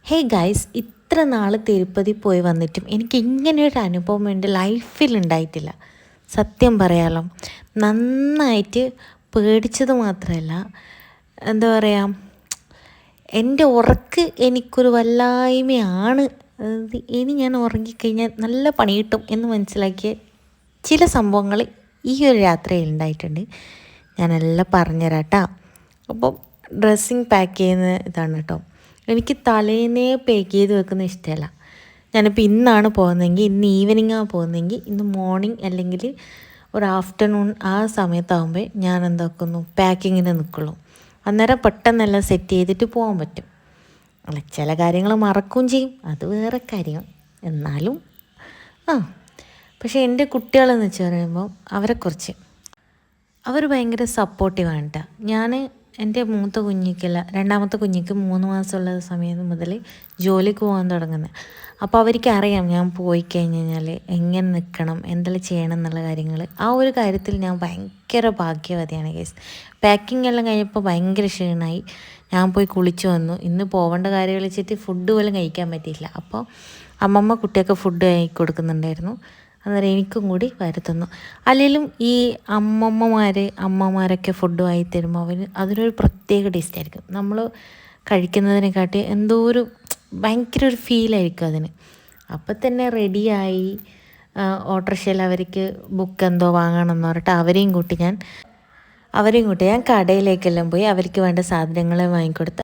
Hey guys, ഇത്ര നാൾ തിരുപ്പതി പോയി വന്നിട്ടും എനിക്ക് ഇങ്ങനെയൊരു അനുഭവം എൻ്റെ ലൈഫിൽ ഉണ്ടായിട്ടില്ല. സത്യം പറയാലോ, നന്നായിട്ട് പേടിച്ചത് മാത്രമല്ല, എന്താ പറയുക, എൻ്റെ ഉറക്ക് എനിക്കൊരു വല്ലായ്മയാണ്. ഇനി ഞാൻ ഉറങ്ങിക്കഴിഞ്ഞാൽ നല്ല പണി കിട്ടും എന്ന് മനസ്സിലാക്കിയ ചില സംഭവങ്ങൾ ഈ ഒരു യാത്രയിൽ ഉണ്ടായിട്ടുണ്ട്. ഞാനെല്ലാം പറഞ്ഞുതരാം കേട്ടോ. അപ്പോൾ ഡ്രസ്സിങ് പാക്ക് ചെയ്യുന്ന ഇതാണ് കേട്ടോ. എനിക്ക് തലേന്നേ പാക്ക് ചെയ്ത് വെക്കുന്ന ഇഷ്ടമല്ല. ഞാനിപ്പോൾ ഇന്നാണ് പോകുന്നതെങ്കിൽ, ഇന്ന് ഈവനിങ്ങാണ് പോകുന്നതെങ്കിൽ, ഇന്ന് മോർണിംഗ് അല്ലെങ്കിൽ ഒരു ആഫ്റ്റർനൂൺ ആ സമയത്താകുമ്പോൾ ഞാൻ എന്താക്കുന്നു, പാക്കിങ്ങിന് നിൽക്കുള്ളൂ. അന്നേരം പെട്ടെന്നെല്ലാം സെറ്റ് ചെയ്തിട്ട് പോകാൻ പറ്റും. അല്ല, ചില കാര്യങ്ങൾ മറക്കുകയും ചെയ്യും, അത് വേറെ കാര്യം. എന്നാലും പക്ഷേ എൻ്റെ കുട്ടികളെന്ന് വെച്ച് പറയുമ്പോൾ അവരെക്കുറിച്ച് അവർ ഭയങ്കര സപ്പോർട്ടീവാണ് കേട്ടോ. ഞാൻ എൻ്റെ മൂത്ത കുഞ്ഞിക്കല്ല, രണ്ടാമത്തെ കുഞ്ഞിക്ക് 3 മാസമുള്ള സമയം മുതൽ ജോലിക്ക് പോകാൻ തുടങ്ങുന്നത്. അപ്പോൾ അവർക്കറിയാം ഞാൻ പോയി കഴിഞ്ഞ് കഴിഞ്ഞാൽ എങ്ങനെ നിൽക്കണം, എന്തെല്ലാം ചെയ്യണം എന്നുള്ള കാര്യങ്ങൾ. ആ ഒരു കാര്യത്തിൽ ഞാൻ ഭയങ്കര ഭാഗ്യവതിയാണ് ഗൈസ്. പാക്കിംഗ് എല്ലാം കഴിഞ്ഞപ്പോൾ ഭയങ്കര ക്ഷീണമായി. ഞാൻ പോയി കുളിച്ച് വന്നു. ഇന്ന് പോവേണ്ട കാര്യം വിളിച്ചിട്ട് ഫുഡ് പോലും കഴിക്കാൻ പറ്റിയില്ല. അപ്പോൾ അമ്മമ്മ കുട്ടിയൊക്കെ ഫുഡ് കഴി കൊടുക്കുന്നുണ്ടായിരുന്നു. അന്നേരം എനിക്കും കൂടി വരുത്തുന്നു. അല്ലെങ്കിലും ഈ അമ്മമാരൊക്കെ ഫുഡ് വാങ്ങി തരുമ്പോൾ അതിനൊരു പ്രത്യേക ടേസ്റ്റ് ആയിരിക്കും. നമ്മൾ കഴിക്കുന്നതിനെക്കാട്ടി എന്തോ ഒരു ഭയങ്കര ഒരു ഫീലായിരിക്കും അതിന്. അപ്പം തന്നെ റെഡിയായി ഓട്ടോറിക്ഷയിൽ അവർക്ക് ബുക്ക് എന്തോ വാങ്ങണമെന്ന് പറഞ്ഞിട്ട് അവരെയും കൂട്ടി ഞാൻ കടയിലേക്കെല്ലാം പോയി അവർക്ക് വേണ്ട സാധനങ്ങൾ വാങ്ങിക്കൊടുത്ത്